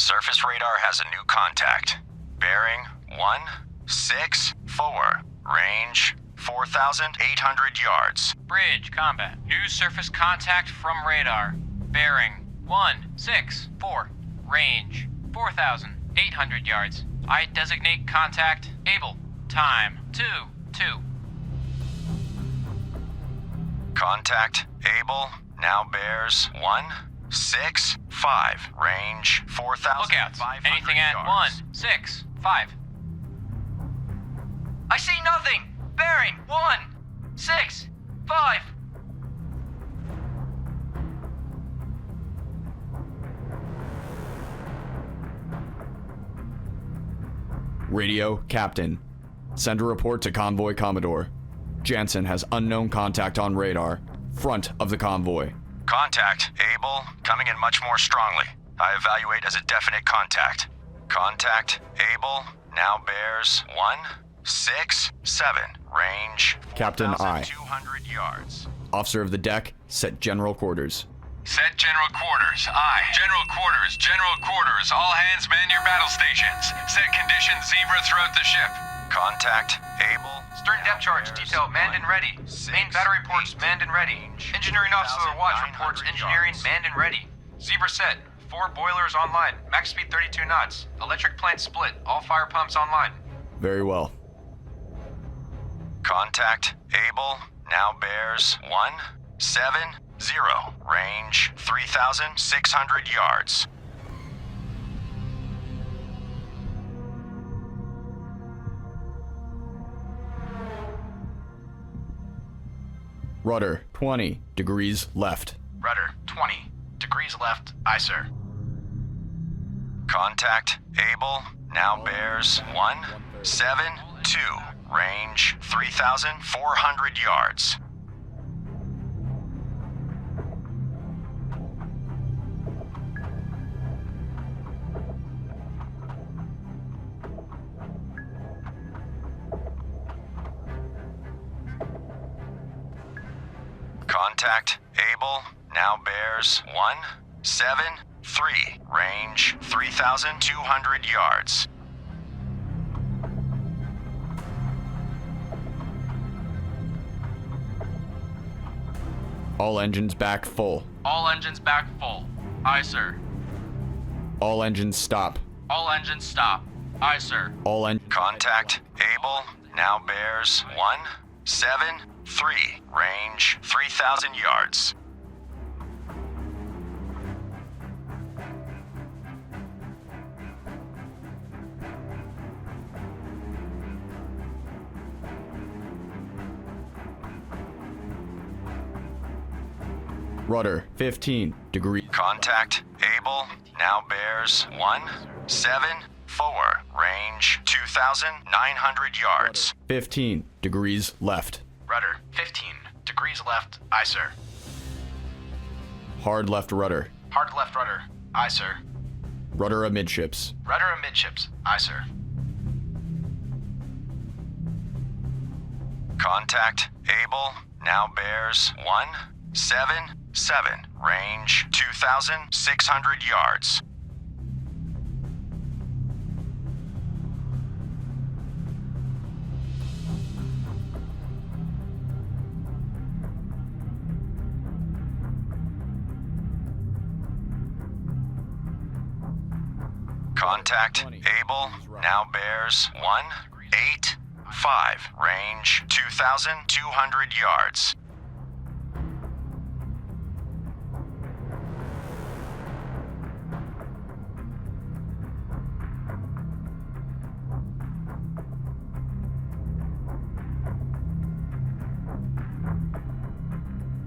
Surface radar has a new contact. Bearing 164. Range 4,800 yards. Bridge, combat. New surface contact from radar. Bearing 164. Range 4,800 yards. I designate contact Able. Time 2-2. Contact Able now bears 165. Range 4,500 Lookouts. Anything at yards. 165. I see nothing. Bearing 165. Radio, Captain. Send a report to Convoy Commodore. Jansen has unknown contact on radar. Front of the convoy. Contact Able coming in much more strongly. I evaluate as a definite contact. Contact Able now bears 167. Range Captain I. 4,200 yards. Officer of the deck, set general quarters. Set general quarters. Aye. General quarters. General quarters. All hands man your battle stations. Set conditions zebra throughout the ship. Contact Able. Stern depth charge detail manned and ready. Main battery ports manned and ready. Engineering officer watch reports engineering manned and ready. Zebra set. 4 boilers online. Max speed 32 knots. Electric plant split. All fire pumps online. Very well. Contact Able now bears 170. Range 3,600 yards. Rudder, 20 degrees left. Rudder 20 degrees left. Aye, sir. Contact Able now bears 172. Range 3,400 yards. Contact Able now bears 173. Range 3,200 yards. All engines back full. All engines back full. Aye, sir. All engines stop. All engines stop. Aye, sir. All engines. Contact Able now bears 173. Range 3,000 yards. Rudder, 15 degrees. Contact Able now bears 174. Range 2,900 yards. 15 degrees left. Rudder 15 degrees left. Aye, sir. Hard left rudder. Hard left rudder. Aye, sir. Rudder amidships. Rudder amidships. Aye, sir. Contact Able now bears 177. Range 2,600 yards. Contact Able now bears 185. Range 2,200 yards.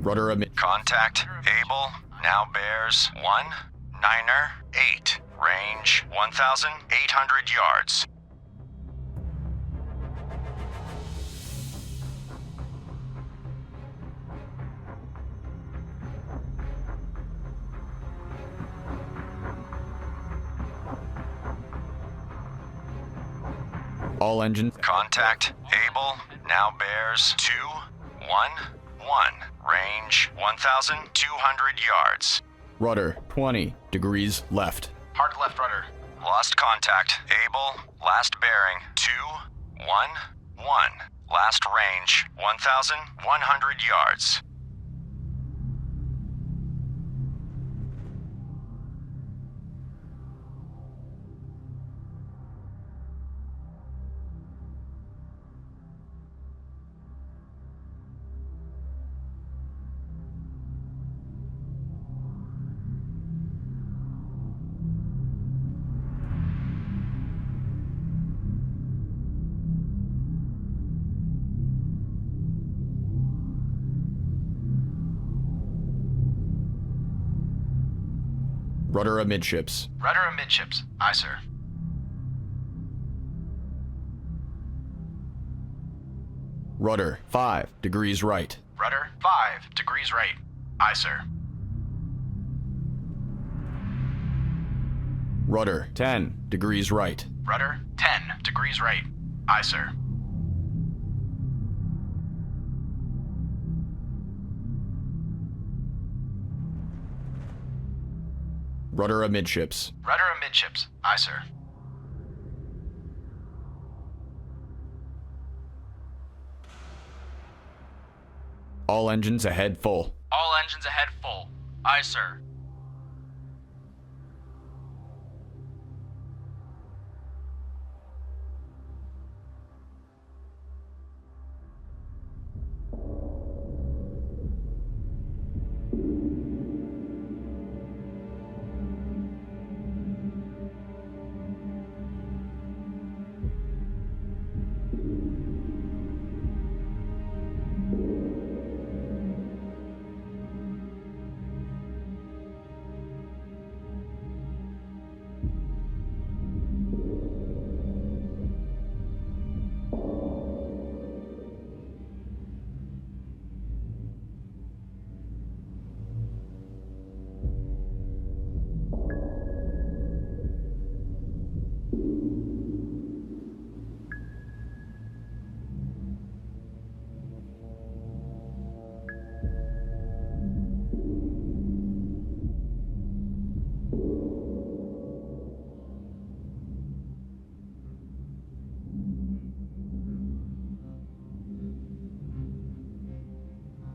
Rudder amid. Contact Able now bears 198. Range 1,800 yards. All engines. Contact Able now bears 211. Range 1,200 yards. Rudder, 20 degrees left. Hard left rudder. Lost contact. Able. Last bearing 211. Last range 1,100 yards. Rudder amidships. Rudder amidships. Aye, sir. Rudder 5 degrees right. Rudder 5 degrees right. Aye, sir. Rudder 10 degrees right. Rudder 10 degrees right. Aye, sir. Rudder amidships. Rudder amidships. Aye, sir. All engines ahead full. All engines ahead full. Aye, sir.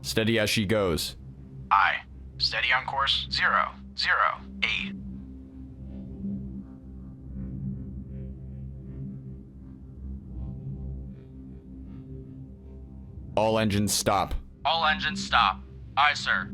Steady as she goes. Aye. Steady on course 008. All engines stop. All engines stop. Aye, sir.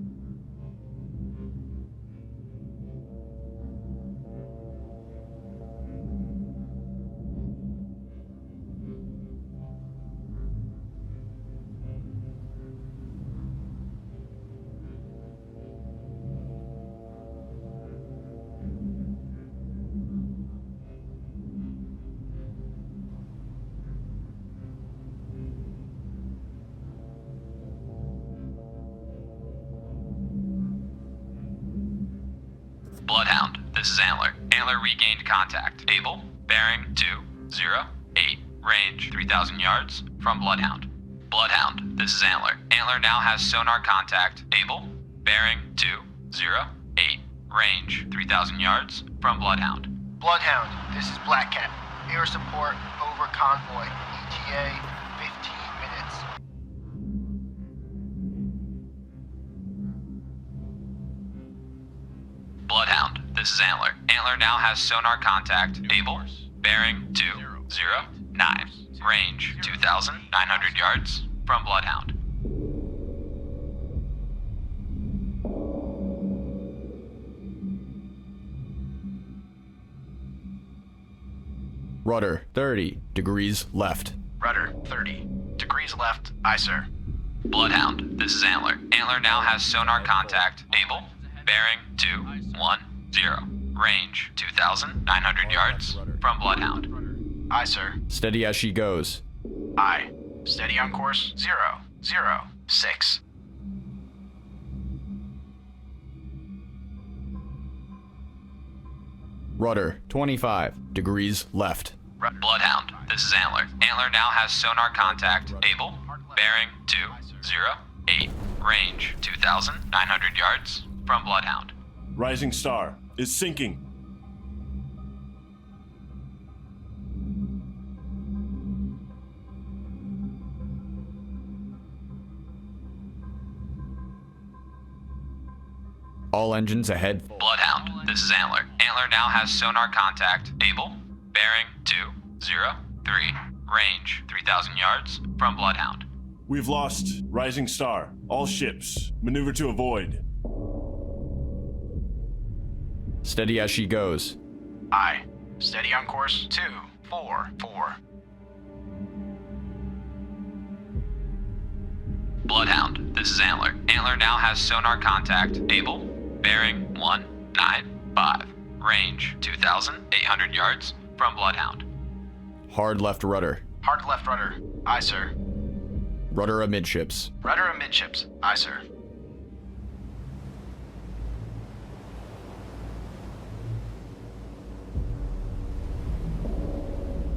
Bloodhound, this is Antler. Antler regained contact. Able, bearing 208, range 3,000 yards from Bloodhound. Bloodhound, this is Antler. Antler now has sonar contact. Able, bearing 208, range 3,000 yards from Bloodhound. Bloodhound, this is Black Cat. Air support over convoy. ETA 15 minutes. Bloodhound, this is Antler. Antler now has sonar contact. Able, bearing 209, range 2,900 yards from Bloodhound. Rudder 30 degrees left. Rudder 30 degrees left. Aye, sir. Bloodhound, this is Antler. Antler now has sonar contact. Able, bearing 210, range 2,900 yards from Bloodhound. Aye, sir. Steady as she goes. Aye. Steady on course 006. Rudder 25 degrees left. Bloodhound, this is Antler. Antler now has sonar contact. Able, bearing 208, range 2,900 yards from Bloodhound. Rising Star is sinking. All engines ahead. Bloodhound, this is Antler. Antler now has sonar contact. Able. Bearing 203. Range 3,000 yards from Bloodhound. We've lost Rising Star. All ships, maneuver to avoid. Steady as she goes. Aye. Steady on course 244. Bloodhound, this is Antler. Antler now has sonar contact. Able. Bearing 195. Range 2,800 yards from Bloodhound. Hard left rudder. Hard left rudder. Aye, sir. Rudder amidships. Rudder amidships. Aye, sir.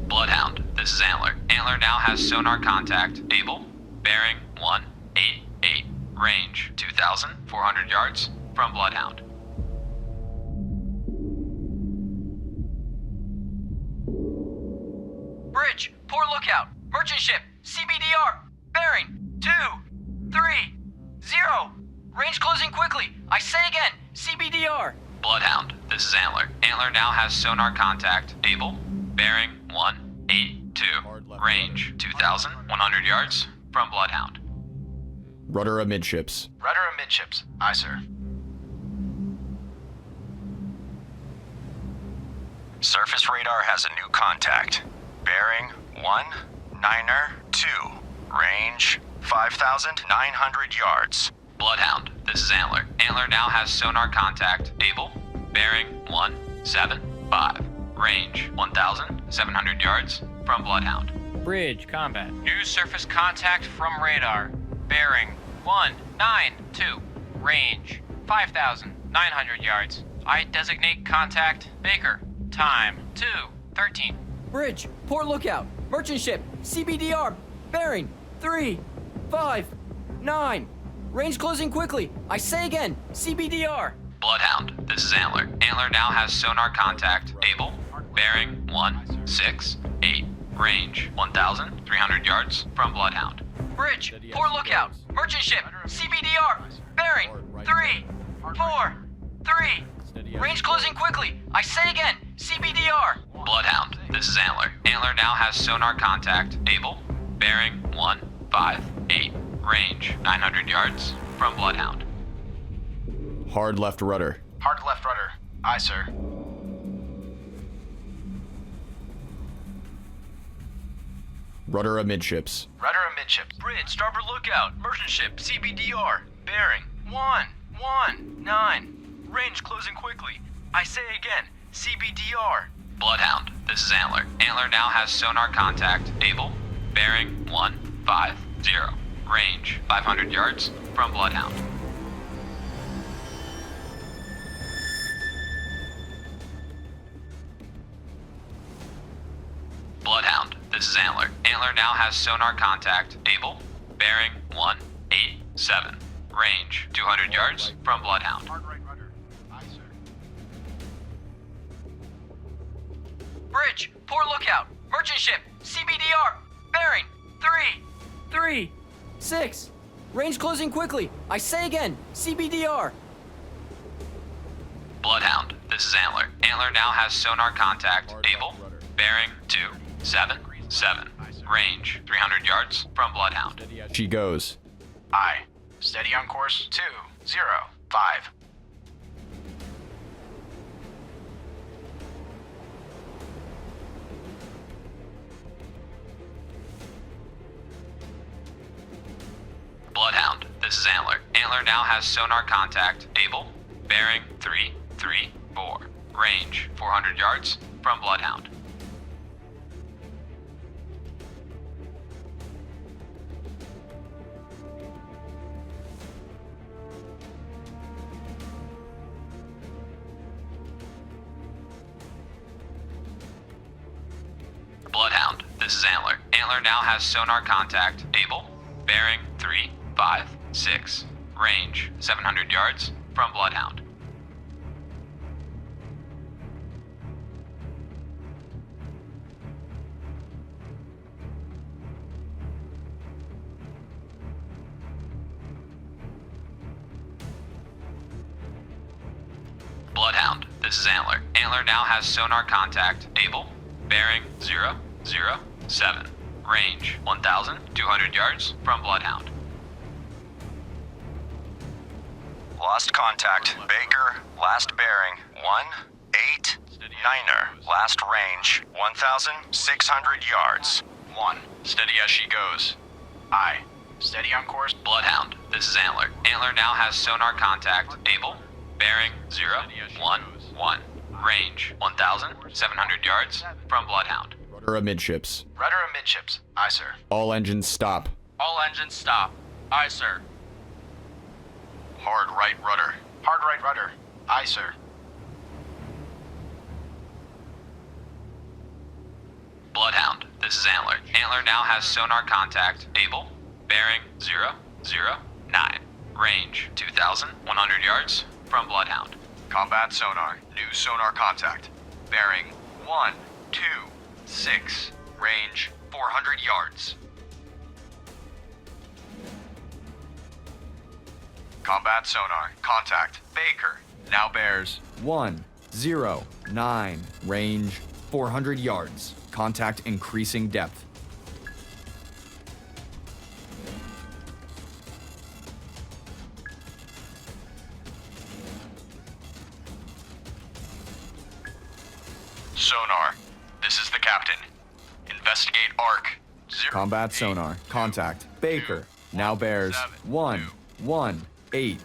Bloodhound, this is Antler. Antler now has sonar contact. Able. Bearing 188. Range 2,400 yards from Bloodhound. Bridge, poor lookout. Merchant ship, CBDR. Bearing 230. Range closing quickly. I say again, CBDR. Bloodhound, this is Antler. Antler now has sonar contact. Able. Bearing 182. Range 2,100 yards from Bloodhound. Rudder amidships. Rudder amidships. Aye, sir. Surface radar has a new contact. Bearing 192. Range 5,900 yards. Bloodhound, this is Antler. Antler now has sonar contact. Able. Bearing 175. Range 1,700 yards from Bloodhound. Bridge, combat. New surface contact from radar. Bearing 192. Range 5,900 yards. I designate contact Baker. Time 2:13. Bridge, port lookout. Merchant ship, CBDR. Bearing 359. Range closing quickly. I say again, CBDR. Bloodhound, this is Antler. Antler now has sonar contact. Able. Bearing 168. Range 1,300 yards from Bloodhound. Bridge, poor lookout. Merchant ship, CBDR. Bearing 343. Range closing quickly. I say again, CBDR. Bloodhound, this is Antler. Antler now has sonar contact. Able. Bearing 158. Range 900 yards from Bloodhound. Hard left rudder. Hard left rudder. Aye, sir. Rudder amidships. Rudder amidships. Bridge, starboard lookout. Merchant ship, CBDR. Bearing 119. Range closing quickly. I say again, CBDR. Bloodhound, this is Antler. Antler now has sonar contact. Able. Bearing 150. Range 500 yards from Bloodhound. Bloodhound, this is Antler. Antler now has sonar contact. Able. Bearing 187. Range 200 yards from Bloodhound. Hard right rudder. Aye, sir. Bridge, poor lookout. Merchant ship, CBDR. Bearing 336. Range closing quickly. I say again, CBDR. Bloodhound, this is Antler. Antler now has sonar contact. Able. Bearing 277. Range 300 yards from Bloodhound. She goes. Aye. Steady on course 205. Bloodhound, this is Antler. Antler now has sonar contact. Able. Bearing 334. Range 400 yards from Bloodhound. Bloodhound, this is Antler. Antler now has sonar contact. Able. Bearing 356. Range 700 yards from Bloodhound. this is Antler. Antler now has sonar contact. Able, bearing 007. Range 1,200 yards from Bloodhound. Lost contact. Baker, last bearing 189er. Last range 1,600 yards. 1. Steady as she goes. Aye. Steady on course. Bloodhound, this is Antler. Antler now has sonar contact. Able, bearing 011. Range 1,700 yards from Bloodhound. Rudder amidships. Rudder amidships. Aye, sir. All engines stop. All engines stop. Aye, sir. Hard right rudder. Hard right rudder. Aye, sir. Bloodhound, this is Antler. Antler now has sonar contact. Able, bearing 009. Range 2,100 yards from Bloodhound. Combat sonar. New sonar contact. Bearing 126. Range 400 yards. Combat sonar. Contact. Baker. Now bears 109. Range 400 yards. Contact increasing depth. Sonar. This is the captain. Investigate arc. Combat sonar. Contact. Baker. Now bears 118.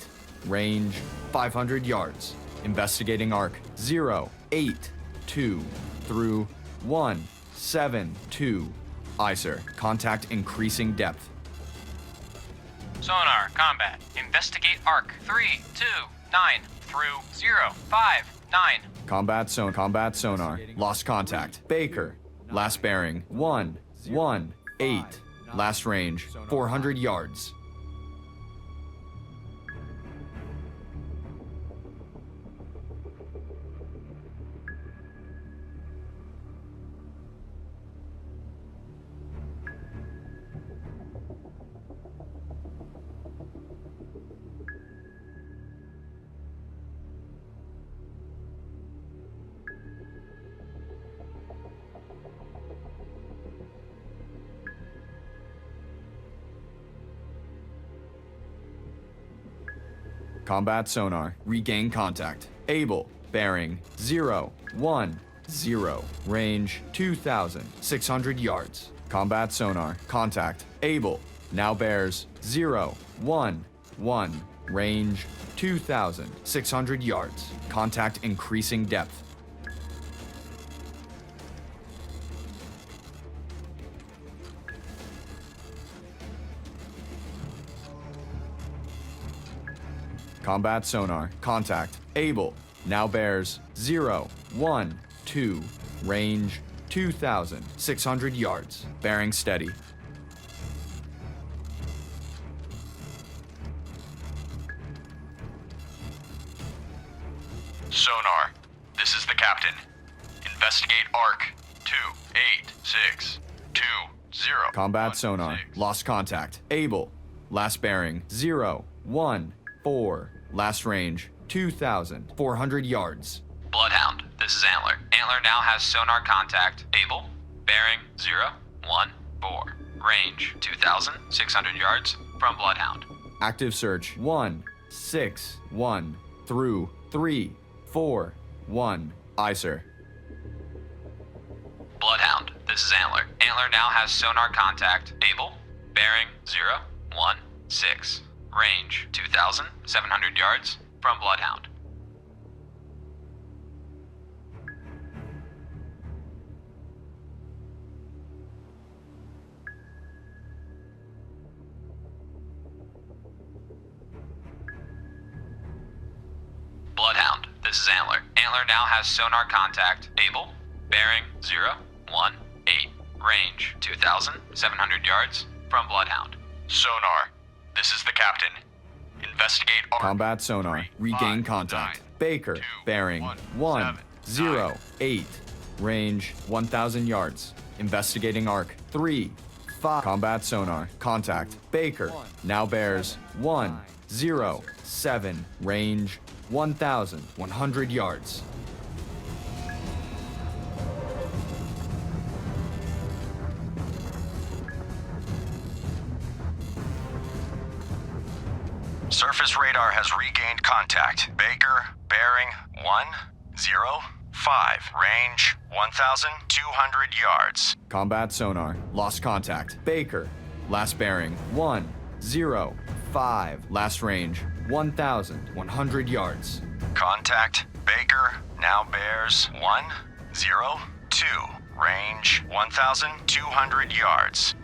Range 500 yards. Investigating arc 082 through 172. Aye, sir. Contact increasing depth. Sonar, combat. Investigate arc 329 through 059. Combat sonar. Lost contact. Baker. Last bearing 118. Last range 400 yards. Combat sonar. Regain contact. Able. Bearing 010. Range 2,600 yards. Combat sonar. Contact. Able. Now bears 011. Range 2,600 yards. Contact increasing depth. Combat sonar. Contact. Able. Now bears 012. Range 2,600 yards. Bearing steady. Sonar. This is the captain. Investigate arc 28620. Combat sonar. Lost contact. Able. Last bearing 014. Last range 2,400 yards. Bloodhound, this is Antler. Antler now has sonar contact. Able, bearing 014. Range 2,600 yards from Bloodhound. Active search 161 through 341. Aye, sir. Bloodhound, this is Antler. Antler now has sonar contact. Able, bearing 016. Range 2,700 yards from Bloodhound. Bloodhound, this is Antler. Antler now has sonar contact. Able, bearing 018. Range 2,700 yards from Bloodhound. Sonar. This is the captain. Investigate arc. Combat sonar. Regain contact. Baker. Bearing 108. Range 1,000 yards. Investigating arc 3-5. Combat sonar. Contact. Baker. Now bears 107. Range 1,100 yards. Surface radar has regained contact. Baker, bearing 105. Range 1,200 yards. Combat sonar. Lost contact. Baker. Last bearing 105. Last range 1,100 yards. Contact. Baker now bears 102. Range 1,200 yards.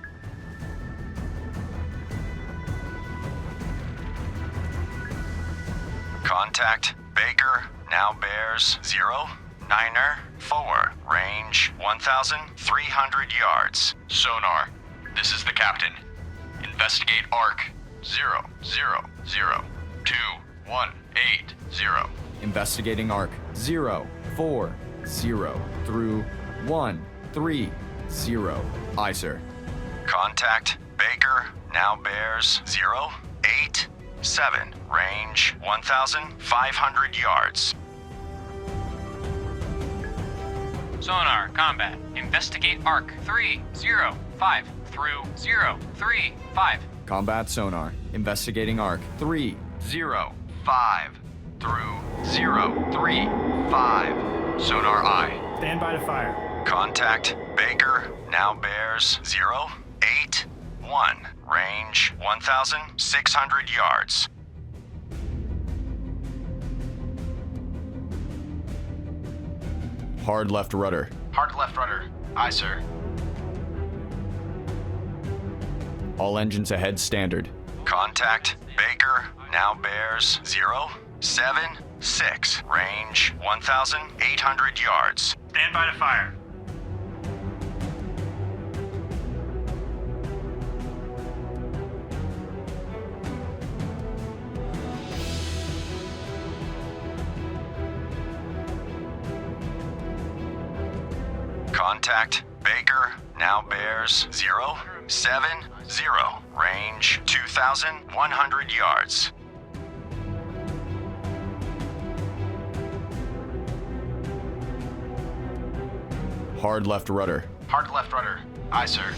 Contact. Baker now bears 094. Range 1,300 yards. Sonar, this is the captain. Investigate ARC 0002180. Investigating arc 040 through 130. Aye, sir. Contact. Baker now bears 087. Range 1,500 yards. Sonar, combat. Investigate ARC 305 through 035. Combat sonar. Investigating arc 305 through 035. Sonar aye. Stand by to fire. Contact. Baker now bears 081. Range 1,600 yards. Hard left rudder. Hard left rudder. Aye, sir. All engines ahead standard. Contact. Baker now bears 076. Range 1,800 yards. Stand by to fire. Contact. Baker now bears 070. Range 2,100 yards. Hard left rudder. Hard left rudder. Aye, sir.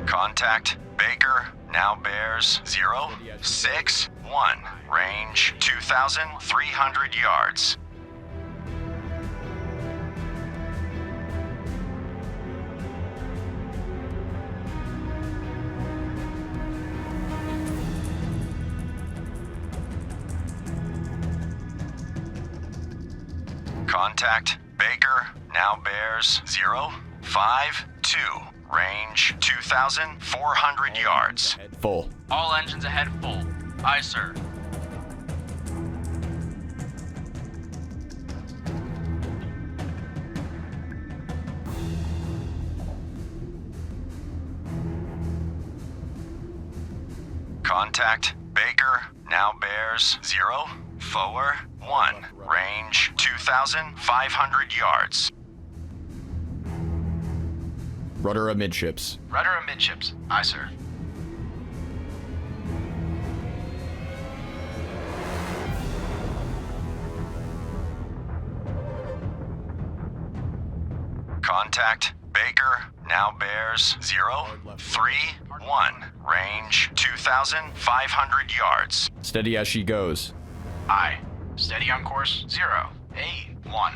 Contact. Baker now bears 061. Range 2,300 yards. Contact. Baker now bears 052. Range 2,400 yards. Full. All engines ahead full. Aye, sir. Contact. Baker now bears 041. Range 2,500 yards. Rudder amidships. Rudder amidships. Aye, sir. Contact. Baker now bears 031. Range 2,500 yards. Steady as she goes. Aye. Steady on course 081.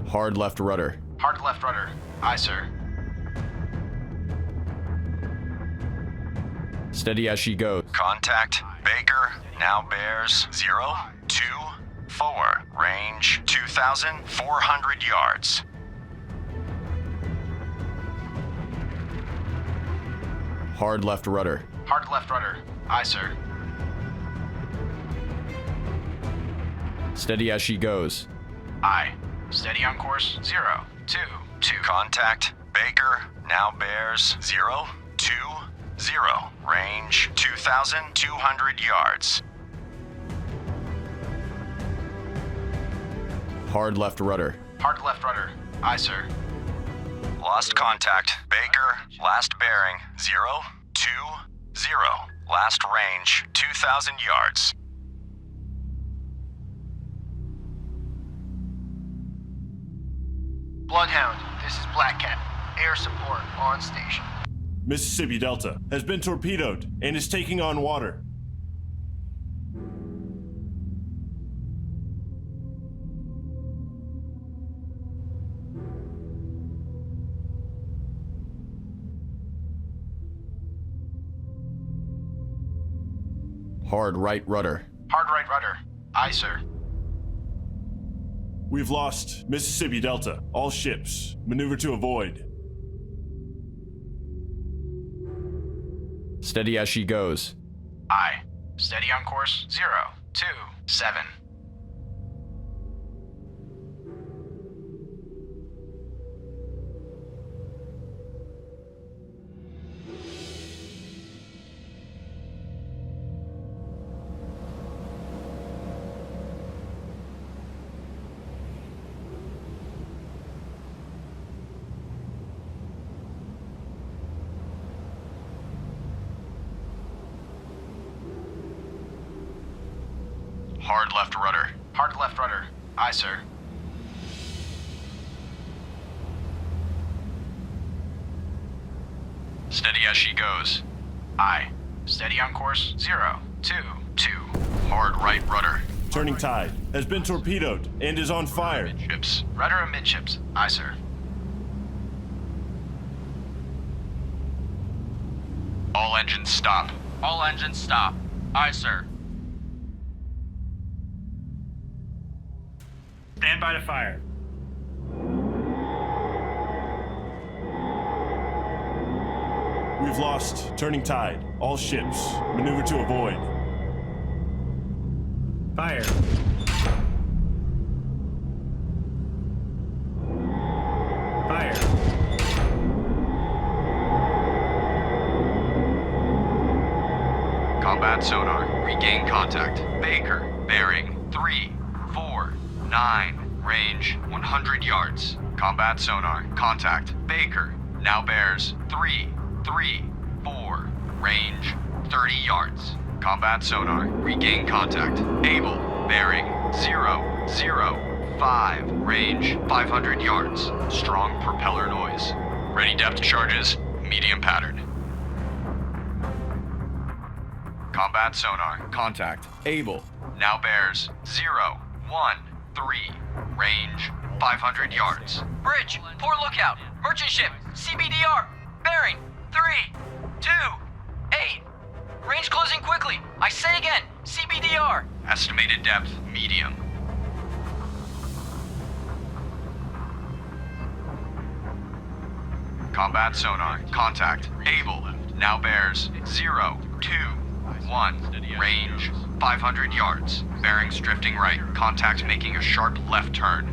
Hard left rudder. Hard left rudder. Aye, sir. Steady as she goes. Contact. Baker now bears 024. Range 2,400 yards. Hard left rudder. Hard left rudder. Aye, sir. Steady as she goes. Aye. Steady on course 022. Contact. Baker now bears 020. Range 2,200 yards. Hard left rudder. Hard left rudder. Aye, sir. Lost contact. Baker, last bearing 020. Last range 2,000 yards. Bloodhound, this is Black Cat. Air support on station. Mississippi Delta has been torpedoed and is taking on water. Hard right rudder. Hard right rudder. Aye, sir. We've lost Mississippi Delta. All ships, maneuver to avoid. Steady as she goes. Aye. Steady on course 027. Hard left rudder. Hard left rudder. Aye, sir. Steady as she goes. Aye. Steady on course 022. Hard right rudder. Turning tide has been torpedoed and is on fire. Ships. Rudder amidships. Aye, sir. All engines stop. All engines stop. Aye, sir. Stand by to fire. We've lost turning tide. All ships, maneuver to avoid. Fire. Fire. Combat sonar. Regain contact. Baker. Bearing 349. Range 100 yards. Combat sonar. Contact. Baker. Now bears 334. Range 30 yards. Combat sonar. Regain contact. Able. Bearing 005. Range 500 yards. Strong propeller noise. Ready depth charges. Medium pattern. Combat sonar. Contact. Able. Now bears 013. Range 500 yards. Bridge, port lookout. Merchant ship, CBDR. Bearing 328. Range closing quickly. I say again, CBDR. Estimated depth medium. Combat sonar. Contact. Able. Now bears 021. Range 500 yards. Bearings drifting right. Contact making a sharp left turn.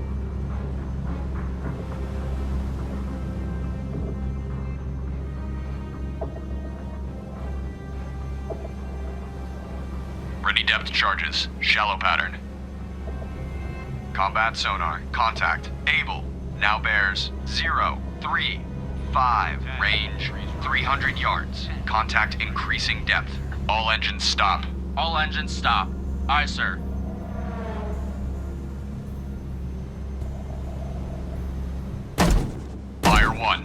Ready depth charges. Shallow pattern. Combat sonar. Contact. Able. Now bears 035. Range 300 yards. Contact increasing depth. All engines stop. All engines stop. Aye, sir. Fire 1.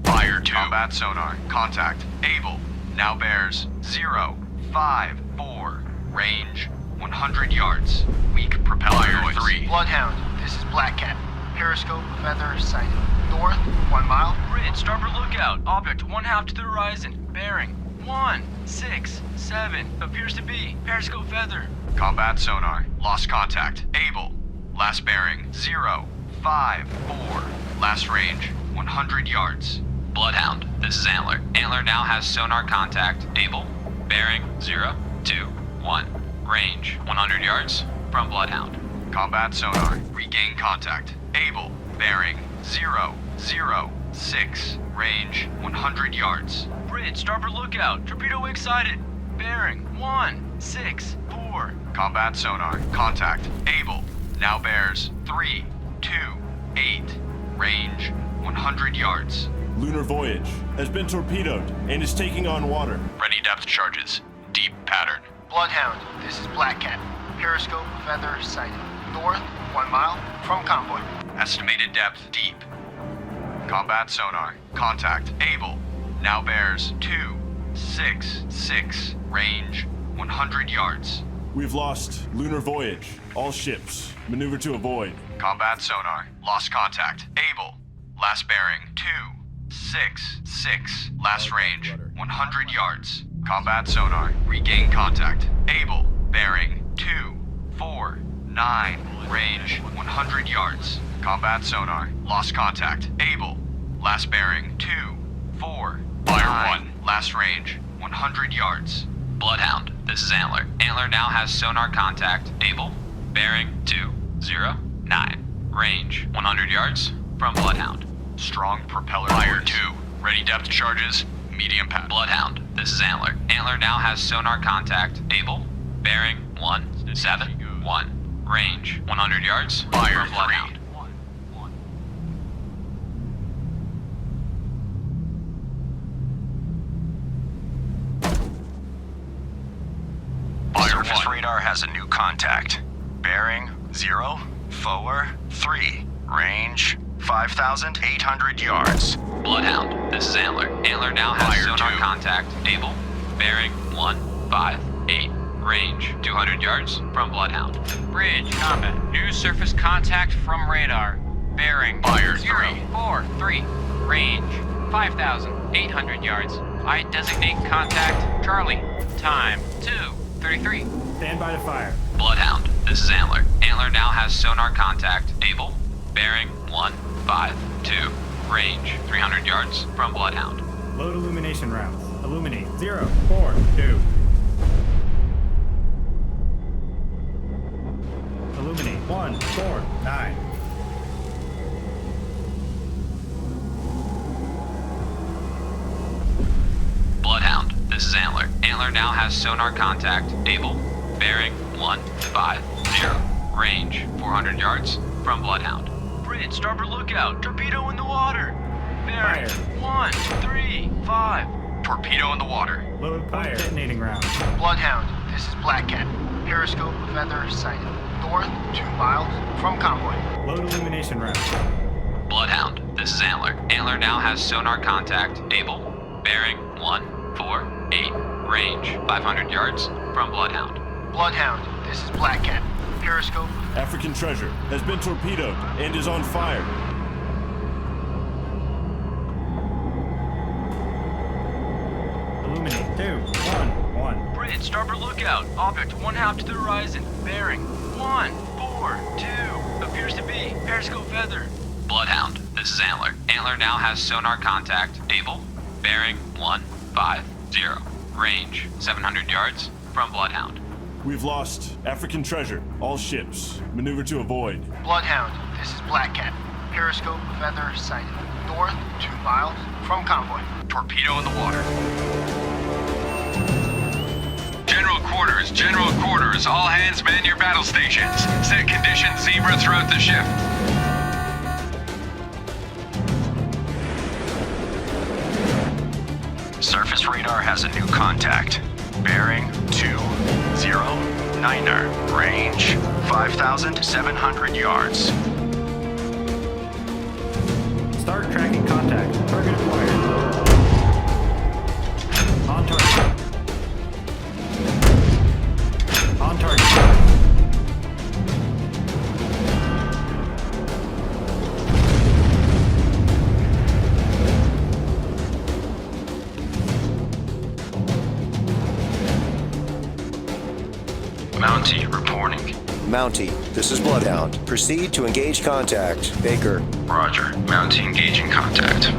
Fire 2. Combat sonar. Contact. Able. Now bears 054. Range 100 yards. Weak propeller noise. 3. Bloodhound, this is Black Cat. Periscope feather sighted. North, 1 mile. Bridge, starboard lookout. Object 1/2 to the horizon. Bearing 167. Appears to be periscope feather. Combat sonar. Lost contact. Able. Last bearing 054. Last range 100 yards. Bloodhound, this is Antler. Antler now has sonar contact. Able. Bearing 021. Range 100 yards from Bloodhound. Combat sonar. Regain contact. Able. Bearing 006. Range 100 yards. Bridge, starboard lookout. Torpedo wing sighted. Bearing 164. Combat sonar. Contact. Able. Now bears 328. Range 100 yards. Lunar Voyage has been torpedoed and is taking on water. Ready depth charges. Deep pattern. Bloodhound, this is Black Cat. Periscope Feather sighted. North, 1 mile from convoy. Estimated depth deep. Combat sonar. Contact. Able. Now bears 266. Range 100 yards. We've lost lunar voyage. All ships, maneuver to avoid. Combat sonar. Lost contact. Able. Last bearing 266. Last range 100 yards. Combat sonar. Regain contact. Able. Bearing 249. Range 100 yards. Combat sonar. Lost contact. Able. Last bearing 249. Fire 1. Last range 100 yards. Bloodhound, this is Antler. Antler now has sonar contact. Able. Bearing 209. Range 100 yards from Bloodhound. Strong propeller. Fire 2. Ready depth charges. Medium path. Bloodhound, this is Antler. Antler now has sonar contact. Able. Bearing 171. Range 100 yards. Fire from Bloodhound. 3. Surface radar has a new contact. Bearing 043. Range 5,800 yards. Bloodhound, this is Antler. Antler now has Fire sonar 2. contact. Able. Bearing 158. Range 200 yards from Bloodhound. Bridge, combat. New surface contact from radar. Bearing Fire 3. 043. Range 5,800 yards. I designate contact Charlie. Time 2:33. Stand by to fire. Bloodhound, this is Antler. Antler now has sonar contact. Able. Bearing 152. Range 300 yards from Bloodhound. Load illumination rounds. Illuminate. 042. Illuminate. 149. Bloodhound, this is Antler. Antler now has sonar contact. Able. Bearing 150. Range 400 yards from Bloodhound. Bridge, starboard lookout. Torpedo in the water. Bearing Fire. 135. Torpedo in the water. Load fire. Detonating rounds. Bloodhound, this is Black Cat. Periscope Feather sighted. North, 2 miles from convoy. Load illumination rounds. Bloodhound, this is Antler. Antler now has sonar contact. Able. Bearing 148. Range 500 yards from Bloodhound. Bloodhound, this is Black Cat. Periscope. African treasure has been torpedoed and is on fire. Illuminate. 211. Bridge, starboard lookout. Object 1/2 to the horizon. Bearing 142. Appears to be Periscope Feather. Bloodhound, this is Antler. Antler now has sonar contact. Able. Bearing 150. Range 700 yards from Bloodhound. We've lost African treasure. All ships, maneuver to avoid. Bloodhound, this is Black Cat. Periscope Feather sighted. North, 2 miles from convoy. Torpedo in the water. General quarters, all hands man your battle stations. Set conditions Zebra throughout the shift. Surface radar has a new contact. Bearing 209er. Range 5,700 yards. Start tracking contact. Target acquired. On target. On target. Mountie reporting. Mountie, this is Bloodhound. Proceed to engage contact. Baker. Roger. Mountie engaging contact.